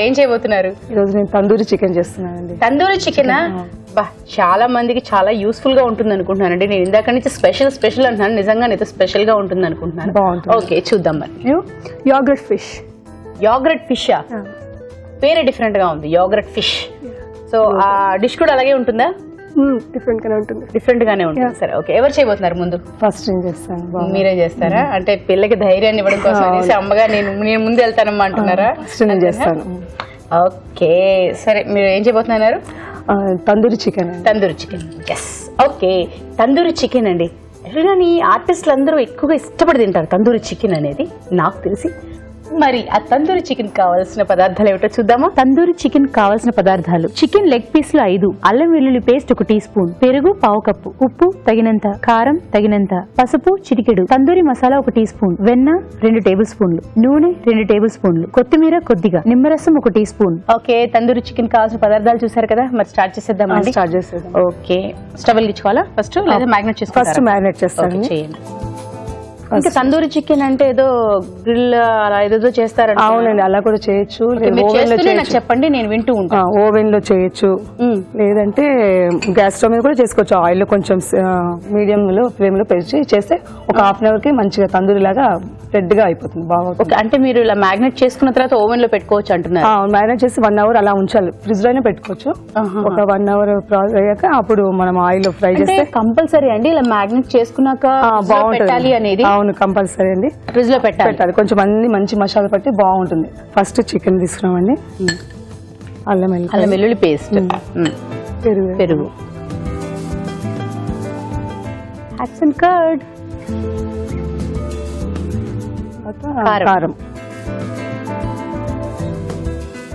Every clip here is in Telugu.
ఏం చేయబోతున్నారు? ఈ రోజు నేను తందూరి చికెన్ చేస్తున్నానండి. తందూరి చికెనా? బా, చాలా మందికి చాలా యూస్ఫుల్ గా ఉంటుంది అనుకుంటున్నానండి. నేను ఇందాక నుంచి స్పెషల్ అంటున్నాను, నిజంగా అయితే స్పెషల్ గా ఉంటుంది అనుకుంటున్నాను. బాగుంటుంది. ఓకే, చూద్దాం మరి. Yoghurt fish. యోగర్ట్ ఫిషా? పేరే డిఫరెంట్ గా ఉంది, యోగర్ట్ ఫిష్. సో ఆ డిష్ కూడా అలాగే ఉంటుందా? డిఫరెంట్ గానే ఉంటుంది. డిఫరెంట్ గానే ఉంటుంది. సరే, ఓకే. ఎవరు చేయబోతున్నారు ముందు? ఫస్ట్ నేను చేస్తాను. మీరే చేస్తారా? అంటే పిల్లకి ధైర్యాన్ని ఇవ్వడం కోసం అనేసి అమ్మగా నేను ముందు వెళ్తానమ్మా అంటున్నారా? నేను చేస్తాను. ఓకే, సరే. మీరు ఏం చేయబోతున్నారు? Tandoori chicken. Tandoori chicken. Yes, okay. Tandoori chicken అండి. కానీ ఆర్టిస్టులు అందరూ ఎక్కువగా ఇష్టపడి తింటారు తందూరి చికెన్ అనేది నాకు తెలిసి. మరి ఆ తందూరి చికెన్ కావాల్సిన పదార్థాలు ఏమిటో చూద్దామా? తందూరి చికెన్ కావాల్సిన పదార్థాలు: చికెన్ లెగ్ పీసులు 5, అల్లం వెల్లుల్లి పేస్ట్ 1 టీ స్పూన్, పెరుగు 1/2 కప్పు, ఉప్పు తగినంత, కారం తగినంత, పసుపు చిటికెడు, తందూరి మసాలా 1 టీ స్పూన్, వెన్న 2 టేబుల్ స్పూన్లు, నూనె 2 టేబుల్ స్పూన్లు, కొత్తిమీర కొద్దిగా, నిమ్మరసం 1 teaspoon. Okay, tandoori chicken కావాల్సిన పదార్థాలు చూసారు కదా, మరి స్టార్ట్ చేసేద్దామండి. స్టార్ట్ చేసేద్దాం. ఓకే, స్టవ్ వెలిగించుకోవాలా ఫస్ట్ లేదా మ్యాగ్నెట్ చేసుకోవాలా? ఫస్ట్ మ్యాగ్నెట్ చేస్తాను. చేయండి. ఇంకా తందూరి చికెన్ అంటే ఏదో గ్రిల్ అలా ఏదో చేస్తారంట. అవునండి, అలా కూడా చేయొచ్చు. నాకు చెప్పండి, నేను వింటూ ఉంటాను. ఓవెన్ లో చేయొచ్చు, లేదంటే గ్యాస్ స్టవ్ మీద కూడా చేసుకోవచ్చు. ఆయిల్ లో కొంచెం మీడియం లో ఫ్లేమ్ లో పెంచి చేస్తే ఒక హాఫ్ అన్ అవర్ కి మంచిగా తందూరి లాగా రెడ్ గా అయిపోతుంది. బాగుంటుంది. అంటే మీరు ఇలా మ్యాగ్నెట్ చేసుకున్న తర్వాత ఓవెన్ లో పెట్టుకోవచ్చు అంటున్నారు? మ్యాగ్నెట్ చేసి 1 అవర్ అలా ఉంచాలి. ఫ్రిడ్జ్ లోనే పెట్టుకోవచ్చు. ఒక 1 అవర్ అయ్యాక అప్పుడు మనం ఆయిల్ లో ఫ్రై చేస్తే కంపల్సరీ అండి ఇలా మ్యాగ్నెట్ చేసుకున్నాక బాగుంటుంది అనేది? అవును, కంపల్సరీ అండి. ఫ్రిడ్జ్ లో పెట్టాలి. కొంచెం అన్ని మంచి మసాలా పట్టి బాగుంటుంది. ఫస్ట్ చికెన్ తీసుకున్నామండి. అల్లం వెల్లుల్లి పేస్ట్, పెరుగు, కర్డ్, కారం.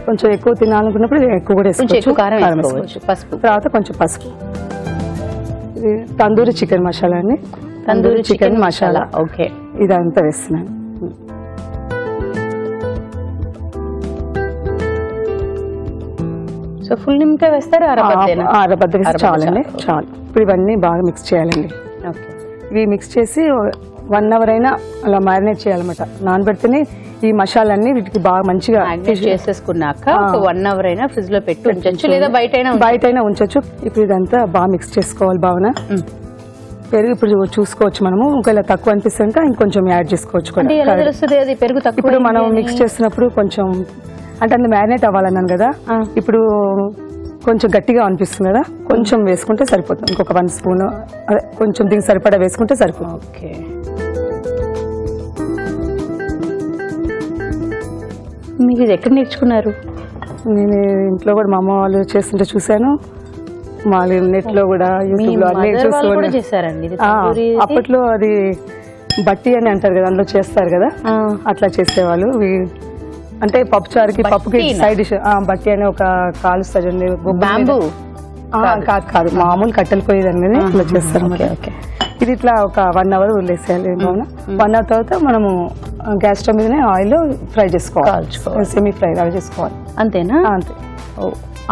కొంచెం ఎక్కువ తినాలనుకున్నప్పుడు ఎక్కువ కూడా వేసుకోవచ్చు. కారం వేసుకోవచ్చు. పసుపు, తర్వాత కొంచెం పసుపు. ఇది తందూరి చికెన్ మసాలా అండి. తందూరి చికెన్ మసాలా. ఓకే, ఇదంతా వేస్తున్నాను. సో ఫుల్ నిమ్మకాయ వేస్తారు? అరబద్ద వేస్తే చాలండి, చాలు. ఇప్పుడు ఇవన్నీ బాగా మిక్స్ చేయాలండి. ఇవి మిక్స్ చేసి 1 అవర్ అయినా అలా మ్యారినేట్ చేయాలన్నమాట. నానబెడితేనే ఈ మసాలాన్ని వీటికి బాగా మంచిగా చేసేసుకున్నాక 1 అవర్ అయినా ఫ్రిడ్జ్ లో పెట్టి ఉంచొచ్చు, లేదా బయట అయినా ఉంచొచ్చు. ఇప్పుడు ఇదంతా బాగా మిక్స్ చేసుకోవాలి. బాగా పెరుగు ఇప్పుడు చూసుకోవచ్చు మనము. ఒకవేళ తక్కువ అనిపిస్తే ఇంకొంచెం యాడ్ చేసుకోవచ్చు. ఇప్పుడు మనం మిక్స్ చేస్తున్నప్పుడు కొంచెం అంటే అందులో మ్యారినేట్ అవ్వాలన్నాను కదా, ఇప్పుడు కొంచెం గట్టిగా అనిపిస్తుంది కదా, కొంచెం వేసుకుంటే సరిపోతుంది. ఇంకొక 1 స్పూన్ అదే కొంచెం దీనికి సరిపడా వేసుకుంటే సరిపోతుంది. ఓకే, మీరు ఇది ఎక్కడ నేర్చుకున్నారు? నేను ఇంట్లో కూడా మా అమ్మ వాళ్ళు చేస్తుంటే చూశాను. మళ్ళీ నెట్ లో కూడా యూట్యూబ్ లో అన్ని చూస్తాను. అప్పట్లో అది బట్టి అని అంటారు కదా, అందులో చేస్తారు కదా, అట్లా చేసేవాళ్ళు. అంటే పప్పుచారుకి పప్పుకి సైడ్ డిష్ బట్టి అని ఒక కాలుస్తారండి. కాదు, మామూలు కట్టెలు పోయేదాన్ని ఇట్లా చేస్తారు. ఇది ఇట్లా ఒక 1 అవర్ వదిలేసేయాలి. 1 అవర్ తర్వాత మనము గ్యాస్ స్టవ్ మీదనే ఆయిల్ ఫ్రై చేసుకోవాలి. సెమీ ఫ్రై అవి చేసుకోవాలి. అంతేనా? అంతే.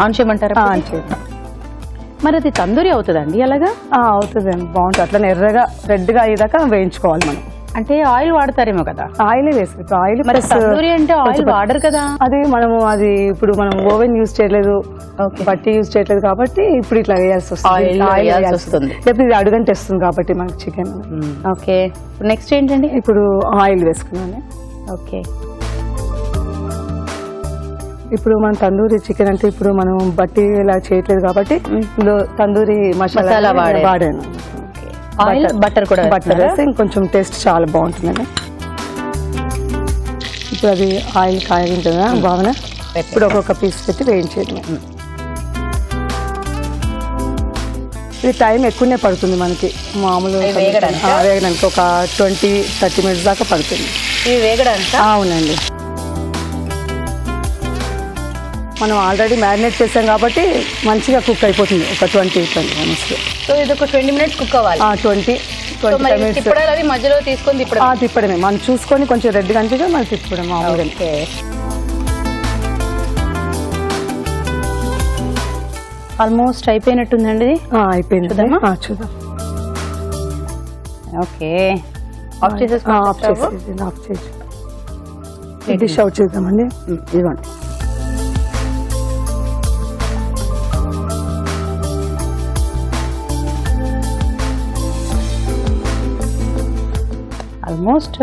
ఆన్ చేయమంటారా? ఆన్ చేయండి. మరి అది తందూరి అవుతుందండి అలాగా? అవుతుంది అండి, బాగుంటుంది. అట్లా ఎర్రగా రెడ్ గా అయ్యేదాకా వేయించుకోవాలి మనం. అంటే ఆయిల్ వాడతారేమో కదా? ఆయిల్ వేసుకోవచ్చు. ఆయిల్ తందూరి అంటే ఆయిల్ వాడరు కదా? అది మనము ఇప్పుడు మనం ఓవెన్ యూజ్ చేయలేదు, బట్టి యూజ్ చేయట్లేదు కాబట్టి ఇప్పుడు ఇట్లా వేయాల్సి వస్తుంది. లేకపోతే ఇది అడుగంటే వస్తుంది కాబట్టి మనకి చికెన్. ఓకే, నెక్స్ట్ ఏంటండి? ఇప్పుడు ఆయిల్ వేసుకున్నాను. ఓకే, ఇప్పుడు మనం తందూరి చికెన్ అంటే ఇప్పుడు మనం బట్టి ఇలా చేయట్లేదు కాబట్టి ఇందులో తందూరి మసాలా వాడాను. బట్టర్ వేస్తే ఇంకొంచెం టేస్ట్ చాలా బాగుంటుందండి. ఇప్పుడు అది ఆయిల్ కాగింటుంది కదా బాగా. ఇప్పుడు ఒక్కొక్క పీస్ పెట్టి వేయించేది. ఇది టైం ఎక్కువనే పడుతుంది మనకి. మామూలు వేగడానికి ఒక 20-30 మినిట్స్ దాకా పడుతుంది. అవునండి, మనం ఆల్రెడీ మ్యారినేట్ చేసాం కాబట్టి మంచిగా కుక్ అయిపోతుంది. ఒక 20 మినిట్స్. సో ఇది ఒక 20 మినిట్స్ కుక్ అవ్వాలి. 20-25 మినిట్స్ మధ్యలో తీసుకొని తిప్పడమే. మనం చూసుకొని కొంచెం రెడ్గా అనిపిస్తే మనం తిప్పడం మామూలుగా. ఆల్మోస్ట్ అయిపోయినట్టుందండి. అయిపోయింది, చూద్దాం. ఓకే, ఆఫ్ చేసేసి డిష్ అవుట్ చేద్దామండి. ఇదిగోండి. ఆల్మోస్ట్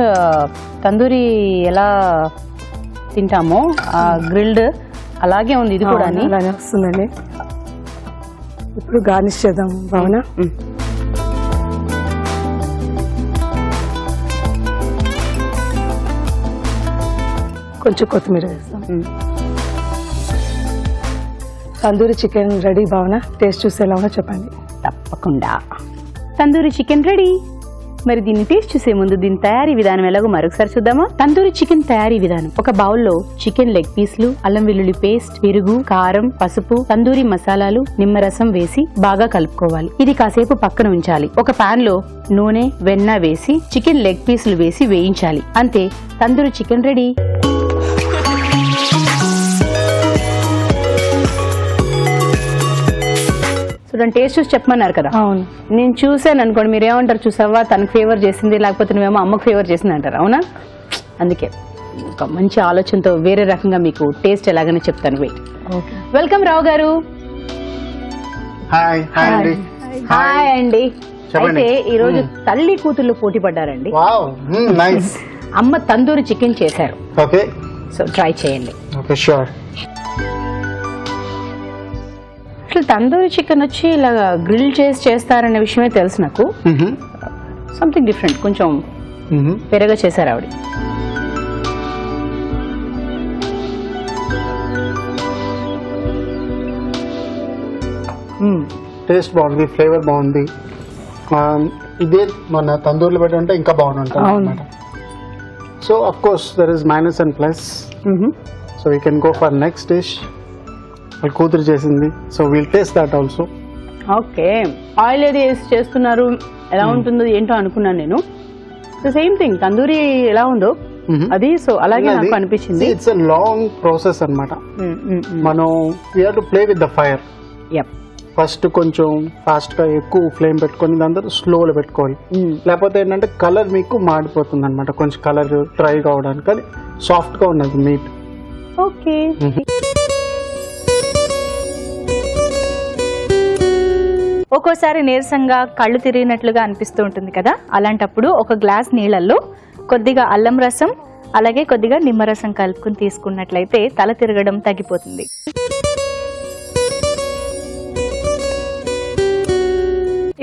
తందూరి ఎలా తింటామో గ్రిల్డ్ అలాగే ఉంది ఇది కూడా అలానే వస్తుందండి. ఇప్పుడు గార్నిష్ చేద్దాం భావన. కొంచెం కొత్తిమీర వేస్తాం. తందూరి చికెన్ రెడీ భావన. టేస్ట్ చూసి ఎలా ఉన్నా చెప్పండి. తప్పకుండా. Tandoori chicken ready. మరి దీన్ని టేస్ట్ చూసే ముందు దీని తయారీ విధానం ఎలాగో మరొకసారి చూద్దామా. తందూరి చికెన్ తయారీ విధానం: ఒక బౌల్లో చికెన్ లెగ్ పీస్లు, అల్లం వెల్లుల్లి పేస్ట్, పెరుగు, కారం, పసుపు, తందూరి మసాలాలు, నిమ్మరసం వేసి బాగా కలుపుకోవాలి. ఇది కాసేపు పక్కన ఉంచాలి. ఒక పాన్ లో నూనె, వెన్న వేసి చికెన్ లెగ్ పీసులు వేసి వేయించాలి. అంతే, తందూరి చికెన్ రెడీ. చూడండి, టేస్ట్ చూసి చెప్పమన్నారు కదా. అవును, నేను చూసాను అనుకోండి, మీరు ఏమంటారు, చూసావా తనకు ఫేవర్ చేసింది, లేకపోతే నువ్వేమో అమ్మకు ఫేవర్ చేసింది అంటారు. అవునా? అందుకే ఒక మంచి ఆలోచనతో వేరే రకంగా మీకు టేస్ట్ ఎలాగనే చెప్తాను. వెయిట్. వెల్కమ్ రావు గారు. హాయ్ అండి. అయితే ఈ రోజు తల్లి కూతుర్లు పోటీ పడ్డారండి. అమ్మ తందూరి చికెన్ చేశారు. సో ట్రై చేయండి. అసలు తందూరి చికెన్ వచ్చి ఇలా గ్రిల్ చేసి చేస్తారనే విషయమే తెలుసు నాకు. సంథింగ్ డిఫరెంట్, కొంచెం పెరగా చేశారు ఆవిడ. టేస్ట్ బాగుంది, ఫ్లేవర్ బాగుంది. ఇదే మన తందూరులో పెట్టుకుంటే ఇంకా బాగుంటుంది అన్నమాట. So of course there is minus and plus. So we can go for next dish. వాళ్ళ కూతురు చేసింది, so we'll taste that also. Okay, oil ఏది వేసి చేస్తున్నారు, ఎలా ఉంటుందో ఏంటో అనుకున్నాను నేను. సేమ్ థింగ్ తందూరి ఎలా ఉందో అది, సో అలాగే నాకు అనిపించింది. ఇట్స్ ఎ లాంగ్ ప్రాసెస్ అన్నమాట. మనం we have to play with the fire. First కొంచెం ఫాస్ట్ గా ఎక్కువ ఫ్లేమ్ పెట్టుకొని దాని తర్వాత స్లోలో పెట్టుకోవాలి. లేకపోతే ఏంటంటే కలర్ మీకు మాడిపోతుంది అనమాట. కొంచెం కలర్ డ్రై కావడానికి, అది సాఫ్ట్ గా ఉన్నది మీట్. ఓకే, ఒక్కోసారి నీరసంగా కళ్ళు తిరిగినట్లుగా అనిపిస్తూ ఉంటుంది కదా. అలాంటప్పుడు ఒక గ్లాస్ నీళ్లలో కొద్దిగా అల్లం రసం అలాగే కొద్దిగా నిమ్మరసం కలుపుకుని తీసుకున్నట్లయితే తల తిరగడం తగ్గిపోతుంది.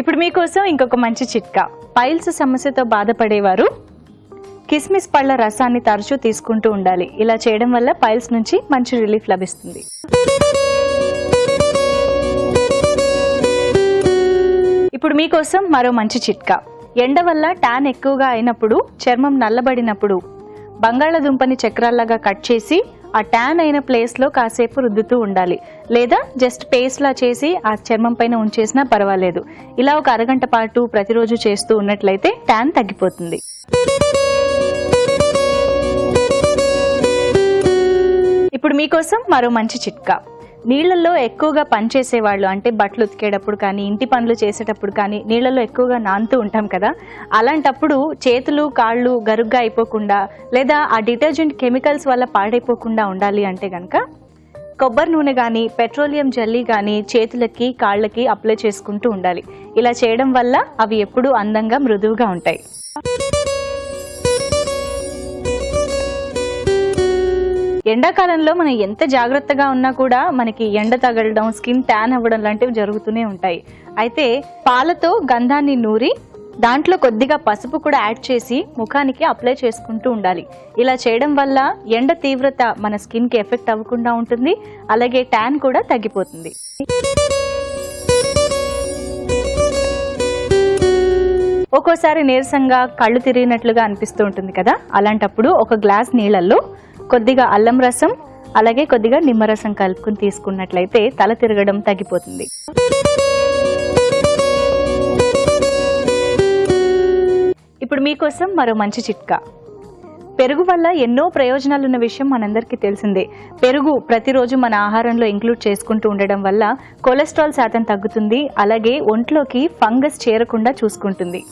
ఇప్పుడు మీకోసం ఇంకొక మంచి చిట్కా. పైల్స్ సమస్యతో బాధపడేవారు కిస్మిస్ పళ్ళ రసాన్ని తరచూ తీసుకుంటూ ఉండాలి. ఇలా చేయడం వల్ల పైల్స్ నుంచి మంచి రిలీఫ్ లభిస్తుంది. ఇప్పుడు మీకోసం మరో మంచి చిట్కా. ఎండ వల్ల ట్యాన్ ఎక్కువగా అయినప్పుడు, చర్మం నల్లబడినప్పుడు బంగాళాదుంపని చక్రాల్లాగా కట్ చేసి ఆ ట్యాన్ అయిన ప్లేస్ లో కాసేపు రుద్దుతూ ఉండాలి. లేదా జస్ట్ పేస్ట్ లా చేసి ఆ చర్మం పైన ఉంచేసినా పర్వాలేదు. ఇలా ఒక అరగంట పాటు ప్రతిరోజు చేస్తూ ఉన్నట్లయితే ట్యాన్ తగ్గిపోతుంది. ఇప్పుడు మీకోసం మరో మంచి చిట్కా. నీళ్లలో ఎక్కువగా పనిచేసేవాళ్ళు, అంటే బట్టలు ఉతికేటప్పుడు కానీ ఇంటి పనులు చేసేటప్పుడు కానీ నీళ్లలో ఎక్కువగా నానుతూ ఉంటాం కదా. అలాంటప్పుడు చేతులు కాళ్ళు గరుగ్గా అయిపోకుండా లేదా ఆ డిటర్జెంట్ కెమికల్స్ వల్ల పాడైపోకుండా ఉండాలి అంటే కనుక కొబ్బరి నూనె కానీ పెట్రోలియం జెల్లీ కానీ చేతులకి కాళ్ళకి అప్లై చేసుకుంటూ ఉండాలి. ఇలా చేయడం వల్ల అవి ఎప్పుడూ అందంగా మృదువుగా ఉంటాయి. ఎండాకాలంలో మనం ఎంత జాగ్రత్తగా ఉన్నా కూడా మనకి ఎండ తగలడం, స్కిన్ ట్యాన్ అవ్వడం లాంటివి జరుగుతూనే ఉంటాయి. అయితే పాలతో గంధాన్ని నూరి దాంట్లో కొద్దిగా పసుపు కూడా యాడ్ చేసి ముఖానికి అప్లై చేసుకుంటూ ఉండాలి. ఇలా చేయడం వల్ల ఎండ తీవ్రత మన స్కిన్ కి ఎఫెక్ట్ అవ్వకుండా ఉంటుంది. అలాగే ట్యాన్ కూడా తగ్గిపోతుంది. ఒక్కోసారి నీరసంగా కళ్ళు తిరిగినట్లుగా అనిపిస్తూ ఉంటుంది కదా. అలాంటప్పుడు ఒక గ్లాస్ నీళ్లలో కొద్దిగా అల్లం రసం అలాగే కొద్దిగా నిమ్మరసం కలుపుకుని తీసుకున్నట్లయితే తల తిరగడం తగ్గిపోతుంది. ఇప్పుడు మీకోసం మరో మంచి చిట్కా. పెరుగు వల్ల ఎన్నో ప్రయోజనాలున్న విషయం మనందరికీ తెలిసిందే. పెరుగు ప్రతిరోజు మన ఆహారంలో ఇంక్లూడ్ చేసుకుంటూ ఉండడం వల్ల కొలెస్ట్రాల్ శాతం తగ్గుతుంది. అలాగే ఒంట్లోకి ఫంగస్ చేరకుండా చూసుకుంటుంది.